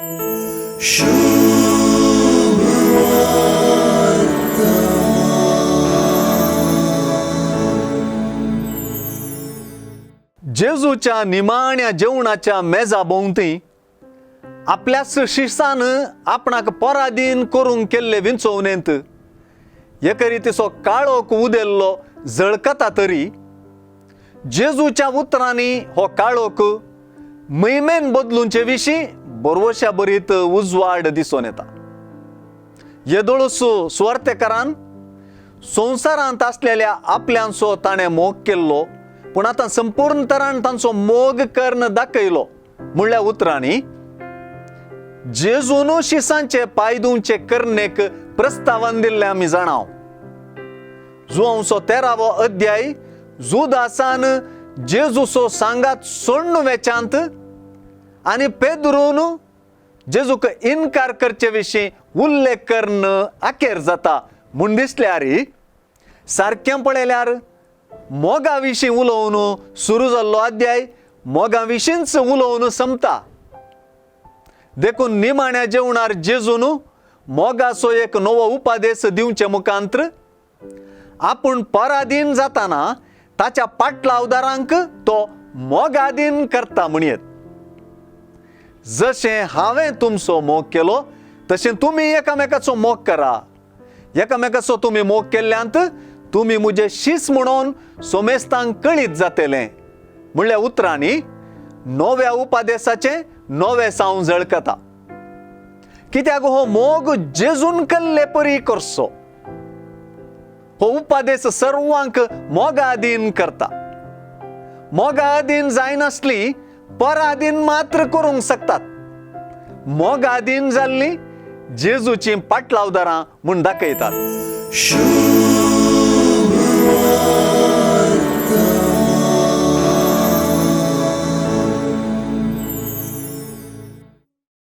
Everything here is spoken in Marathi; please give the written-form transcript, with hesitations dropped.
जेजूच्या निमाण्या जेवणाच्या मेजाभोवती आपल्याच शिसानं आपणाक पराधीन करून केल्ले विंचोवणेंत एकरितीचो काळोख उदेल्लो जळकता तरी जेजूच्या उतरांनी हो काळोख मैमेन बदलूंचे विशीं बरवशा बरीत उजवाड दिसून येता. येदोळूस सुवार्थेकारान संवसारांत आसलेल्या आपल्यांचो ताणें मोग केल्लो पूण आतां संपूर्ण तरान तांचो मोग कर्ण दाखयलो म्हणल्या उतरांनी जेजून शिसांचे पायदूंचे करणेक प्रस्तावन दिल्ले आमी जाणाव. जुआंवचो 13वो अध्याय जुदासान जेजूचो सांगात सोडून वेचांत आनी पेद्रून जेजूक इन्कार करचे विशीं उल्लेख करण आखेर जाता म्हूण दिसल्यार सारकें पळयल्यार मोगा विशीं उलोवन सुरू जाल्लो अध्याय मोगा विशींच उलोवन संपता. देखून निमाण्या जेवणार जेजून मोगाचो एक नवो उपादेश दिवचे मुखांत्र आपूण पराधीन जाताना ताच्या पाटलावदारांक तो मोगाधीन करता म्हणयेत. जशें हांवें तुमचो मोग केलो तशें तुमी एकामेकाचो मोग करा. एकामेकाचो तुमी मोग केल्ल्यांत तुमी मुजे शीस म्हणून सोमेस्तांक कळीत जातले म्हणल्या उतरांनी नव्या उपादेशाचे नवे साव जळकता. कित्याक हो मोग जेजून केल्ले परी करचो. हो उपादेश सर्वांक मोगाधीन करता. मोगाधीन जायनासली पराधीन मात्र करूंक शकतात. मोगाधीन जाल्ली जेजूची पाटलावदारां म्हूण दाखयतात.